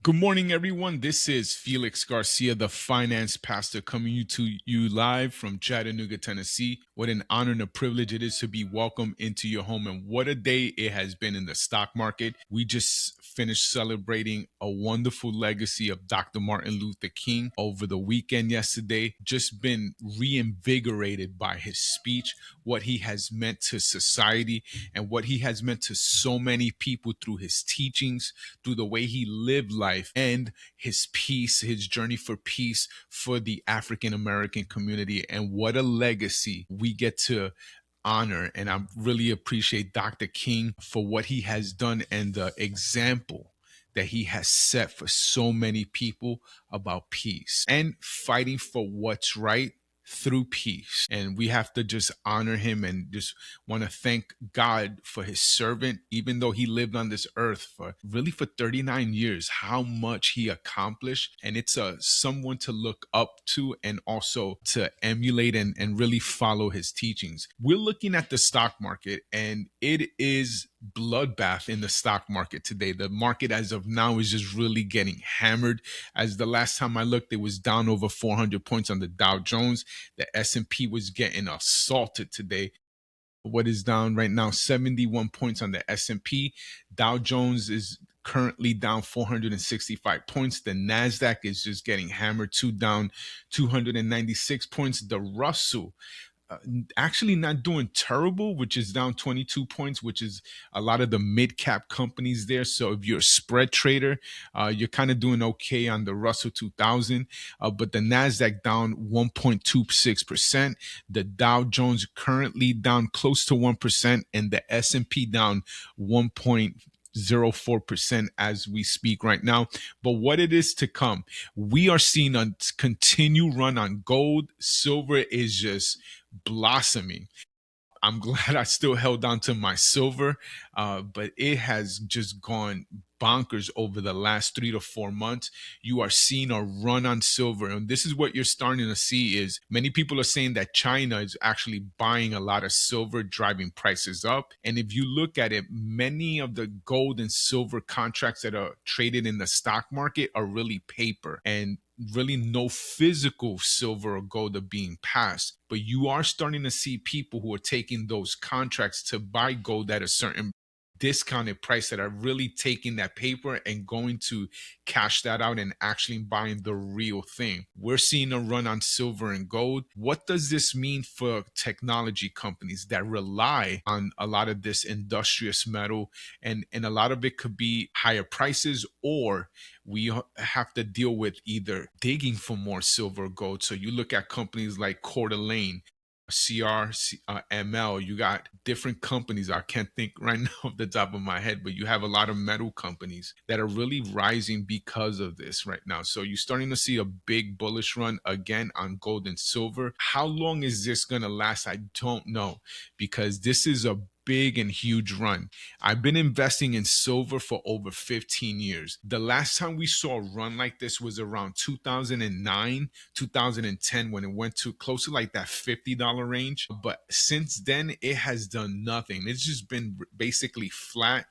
Good morning, everyone. This is Felix Garcia, the finance pastor, coming to you live from Chattanooga, Tennessee. What an honor and a privilege it is to be welcomed into your home. And what a day it has been in the stock market. We just finished celebrating a wonderful legacy of Dr. Martin Luther King over the weekend yesterday. Just been reinvigorated by his speech, what he has meant to society, and what he has meant to so many people through his teachings, through the way he lived life, and his peace, his journey for peace for the African American community. And what a legacy we get to honor. And I really appreciate Dr. King for what he has done and the example that he has set for so many people about peace and fighting for what's right through peace. And we have to just honor him and just want to thank God for his servant, even though he lived on this earth for 39 years, how much he accomplished. And it's someone to look up to and also to emulate and really follow his teachings. We're looking at the stock market, and it is bloodbath in the stock market today. The market as of now is just really getting hammered. As the last time I looked, it was down over 400 points on the Dow Jones. The S&P was getting assaulted today. What is down right now? 71 points on the S&P. Dow Jones is currently down 465 points. The Nasdaq is just getting hammered too, down 296 points. The Russell actually not doing terrible, which is down 22 points, which is a lot of the mid-cap companies there. So if you're a spread trader, you're kind of doing okay on the Russell 2000, but the NASDAQ down 1.26%. The Dow Jones currently down close to 1%, and the S&P down 1.04% as we speak right now. But what it is to come, we are seeing a continue run on gold. Silver is just blossoming. I'm glad I still held on to my silver, but it has just gone bonkers over the last 3 to 4 months. You are seeing a run on silver, and this is what you're starting to see is many people are saying that China is actually buying a lot of silver, driving prices up. And if you look at it, many of the gold and silver contracts that are traded in the stock market are really paper, and really no physical silver or gold are being passed. But you are starting to see people who are taking those contracts to buy gold at a certain discounted price that are really taking that paper and going to cash that out and actually buying the real thing. We're seeing a run on silver and gold. What does this mean for technology companies that rely on a lot of this industrious metal? And a lot of it could be higher prices, or we have to deal with either digging for more silver or gold. So you look at companies like Coeur d'Alene, CRML, you got different companies. I can't think right now off the top of my head, but you have a lot of metal companies that are really rising because of this right now. So you're starting to see a big bullish run again on gold and silver. How long is this going to last? I don't know, because this is a big and huge run. I've been investing in silver for over 15 years. The last time we saw a run like this was around 2009, 2010, when it went to close to like that $50 range. But since then, it has done nothing. It's just been basically flat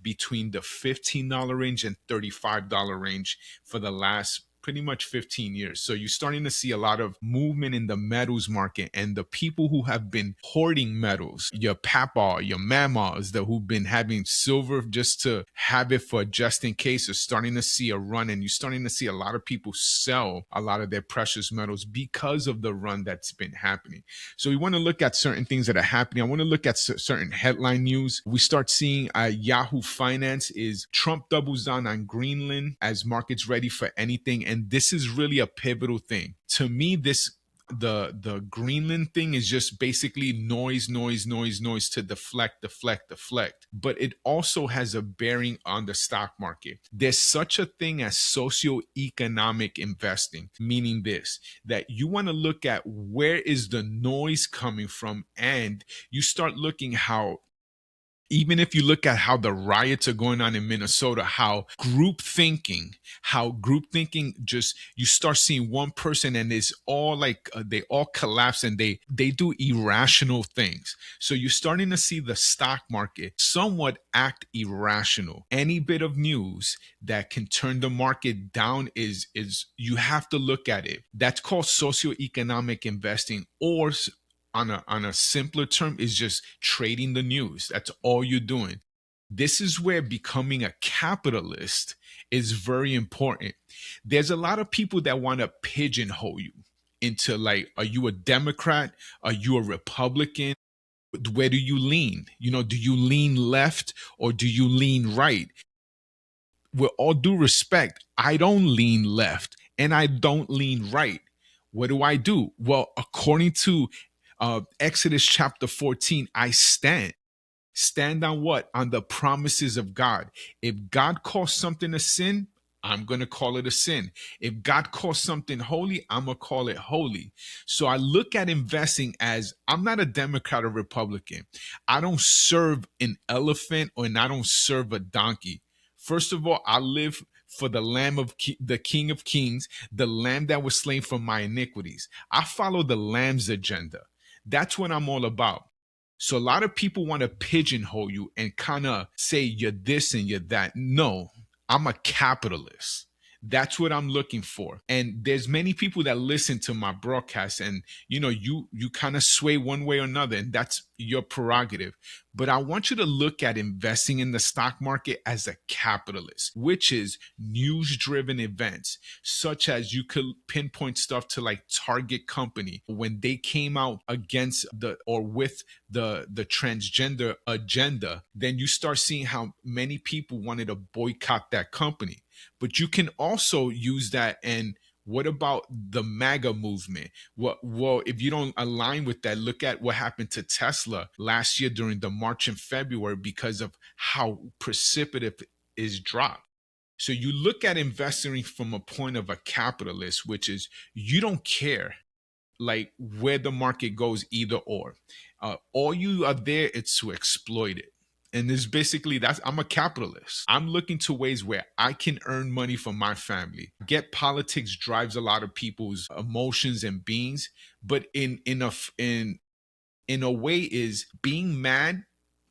between the $15 range and $35 range for the last pretty much 15 years. So you're starting to see a lot of movement in the metals market, and the people who have been hoarding metals, your papa, your mamas, who've been having silver just to have it for just in case, are starting to see a run. And you're starting to see a lot of people sell a lot of their precious metals because of the run that's been happening. So we want to look at certain things that are happening. I want to look at certain headline news. We start seeing Yahoo Finance is Trump doubles down on Greenland as markets ready for anything. And this is really a pivotal thing. To me, the Greenland thing is just basically noise to deflect. But it also has a bearing on the stock market. There's such a thing as socioeconomic investing, meaning this, that you want to look at where is the noise coming from, and you start looking how Even if you look at how the riots are going on in Minnesota, how group thinking just, you start seeing one person and it's all like they all collapse and they do irrational things. So you're starting to see the stock market somewhat act irrational. Any bit of news that can turn the market down is you have to look at it. That's called socioeconomic investing, or on a simpler term, is just trading the news. That's all you're doing. This is where becoming a capitalist is very important. There's a lot of people that want to pigeonhole you into, like, are you a Democrat? Are you a Republican? Where do you lean? Do you lean left or do you lean right? With all due respect, I don't lean left and I don't lean right. What do I do? Well, according to Exodus chapter 14, I stand. Stand on what? On the promises of God. If God calls something a sin, I'm going to call it a sin. If God calls something holy, I'm going to call it holy. So I look at investing as, I'm not a Democrat or Republican. I don't serve an elephant and I don't serve a donkey. First of all, I live for the the King of Kings, the Lamb that was slain for my iniquities. I follow the Lamb's agenda. That's what I'm all about. So a lot of people want to pigeonhole you and kind of say you're this and you're that. No, I'm a capitalist. That's what I'm looking for. And there's many people that listen to my broadcast, and you kind of sway one way or another, and that's your prerogative. But I want you to look at investing in the stock market as a capitalist, which is news driven events, such as you could pinpoint stuff to like Target Company when they came out against with the transgender agenda. Then you start seeing how many people wanted to boycott that company. But you can also use that. And what about the MAGA movement? Well, if you don't align with that, look at what happened to Tesla last year during the March and February because of how precipitous is dropped. So you look at investing from a point of a capitalist, which is you don't care like where the market goes, either or. All you are there is to exploit it. And this basically, that's, I'm a capitalist. I'm looking to ways where I can earn money for my family. Get politics drives a lot of people's emotions and beings, but in a way, is being mad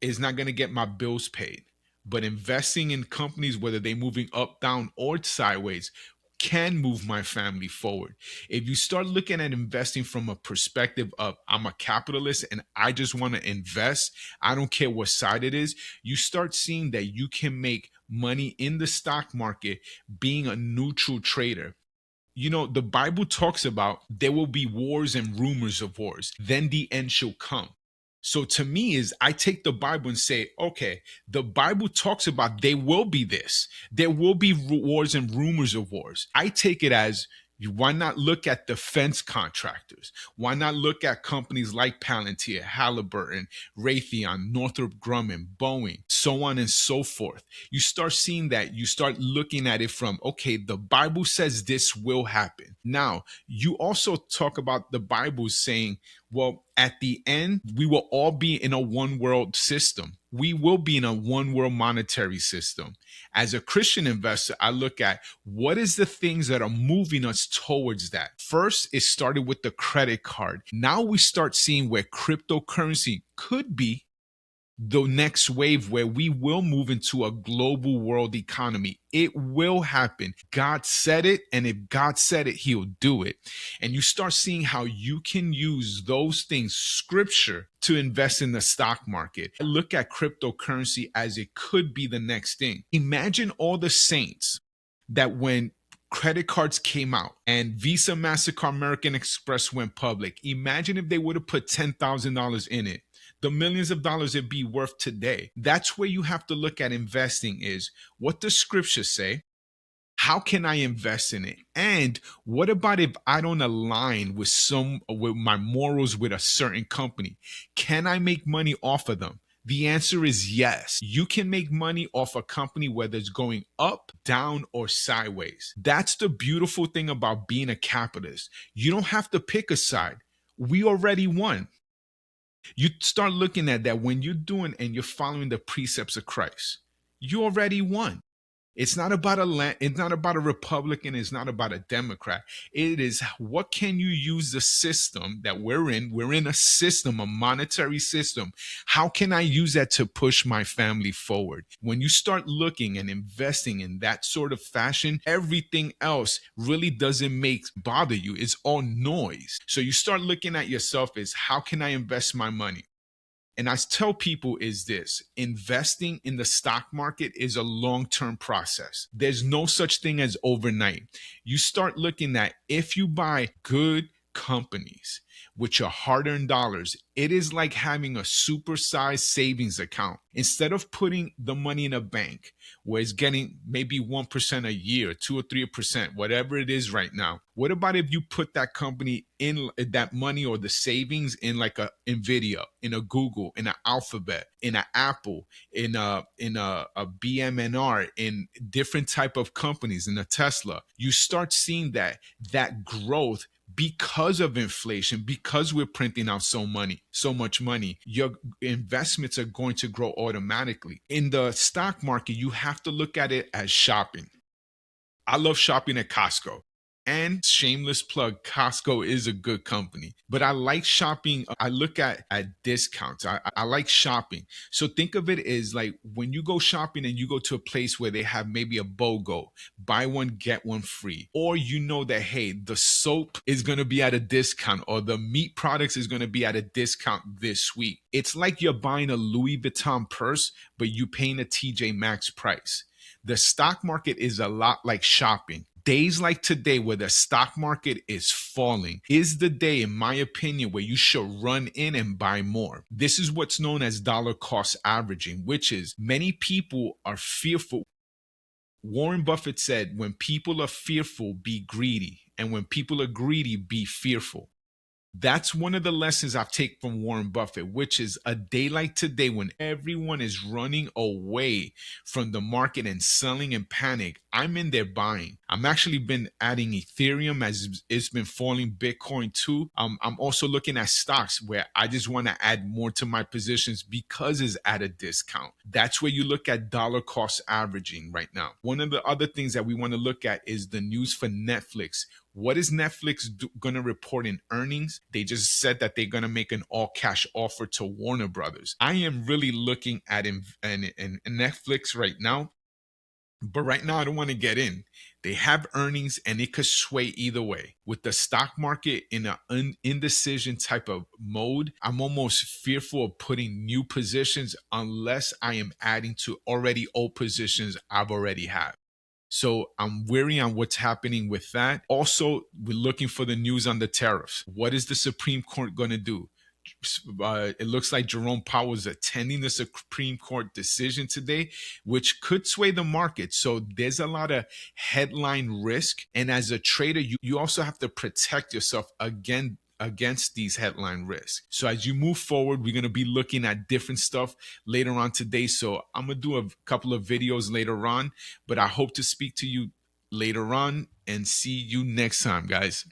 is not going to get my bills paid. But investing in companies, whether they're moving up, down, or sideways, can move my family forward. If you start looking at investing from a perspective of, I'm a capitalist and I just want to invest, I don't care what side it is, you start seeing that you can make money in the stock market being a neutral trader. The Bible talks about there will be wars and rumors of wars. Then the end shall come. So to me, is I take the Bible and say, okay, the Bible talks about there will be this. There will be wars and rumors of wars. I take it as, why not look at defense contractors? Why not look at companies like Palantir, Halliburton, Raytheon, Northrop Grumman, Boeing, so on and so forth? You start seeing that. You start looking at it from, okay, the Bible says this will happen. Now, you also talk about the Bible saying, well, at the end, we will all be in a one world system. We will be in a one world monetary system. As a Christian investor, I look at what is the things that are moving us towards that. First, it started with the credit card. Now we start seeing where cryptocurrency could be the next wave, where we will move into a global world economy. It will happen. God said it, and if God said it, he'll do it. And you start seeing how you can use those things, scripture, to invest in the stock market. I look at cryptocurrency as it could be the next thing. Imagine all the saints that when credit cards came out and Visa, MasterCard, American Express went public, imagine if they would have put $10,000 in it, the millions of dollars it'd be worth today. That's where you have to look at investing, is what does scripture say? How can I invest in it? And what about if I don't align with my morals with a certain company? Can I make money off of them? The answer is yes. You can make money off a company whether it's going up, down, or sideways. That's the beautiful thing about being a capitalist. You don't have to pick a side. We already won. You start looking at that when you're doing and you're following the precepts of Christ, you already won. It's not about it's not about a Republican, it's not about a Democrat. It is, what can you use the system that we're in? We're in a system, a monetary system. How can I use that to push my family forward? When you start looking and investing in that sort of fashion, everything else really doesn't bother you. It's all noise. So you start looking at yourself as, how can I invest my money? And I tell people is this: investing in the stock market is a long-term process. There's no such thing as overnight. You start looking at, if you buy good companies with your hard-earned dollars, it is like having a supersized savings account. Instead of putting the money in a bank where it's getting maybe 1% a year, 2 or 3%, whatever it is right now, what about if you put that company in, that money or the savings in, like a Nvidia, in a Google, in an Alphabet, in an Apple, in a BMNR, in different type of companies, in a Tesla? You start seeing that growth because of inflation, because we're printing out so much money. Your investments are going to grow automatically. In the stock market, you have to look at it as shopping. I love shopping at Costco. And shameless plug, Costco is a good company. But I like shopping. I look at discounts. I like shopping. So think of it as like when you go shopping and you go to a place where they have maybe a BOGO, buy one, get one free. Or you know that, hey, the soap is going to be at a discount, or the meat products is going to be at a discount this week. It's like you're buying a Louis Vuitton purse, but you paying a TJ Maxx price. The stock market is a lot like shopping. Days like today, where the stock market is falling, is the day, in my opinion, where you should run in and buy more. This is what's known as dollar cost averaging, which is, many people are fearful. Warren Buffett said, when people are fearful, be greedy. And when people are greedy, be fearful. That's one of the lessons I've taken from Warren Buffett, which is, a day like today, when everyone is running away from the market and selling in panic, I'm in there buying. I'm actually been adding Ethereum as it's been falling, Bitcoin too. I'm also looking at stocks where I just want to add more to my positions because it's at a discount. That's where you look at dollar cost averaging right now. One of the other things that we want to look at is the news for Netflix. What is Netflix going to report in earnings? They just said that they're going to make an all-cash offer to Warner Brothers. I am really looking at in Netflix right now, but right now I don't want to get in. They have earnings and it could sway either way. With the stock market in an indecision type of mode, I'm almost fearful of putting new positions unless I am adding to already old positions I've already had. So I'm wary on what's happening with that. Also, we're looking for the news on the tariffs. What is the Supreme Court going to do? It looks like Jerome Powell is attending the Supreme Court decision today, which could sway the market. So there's a lot of headline risk. And as a trader, you also have to protect yourself against these headline risks. So as you move forward, we're going to be looking at different stuff later on today. So I'm going to do a couple of videos later on, but I hope to speak to you later on and see you next time, guys.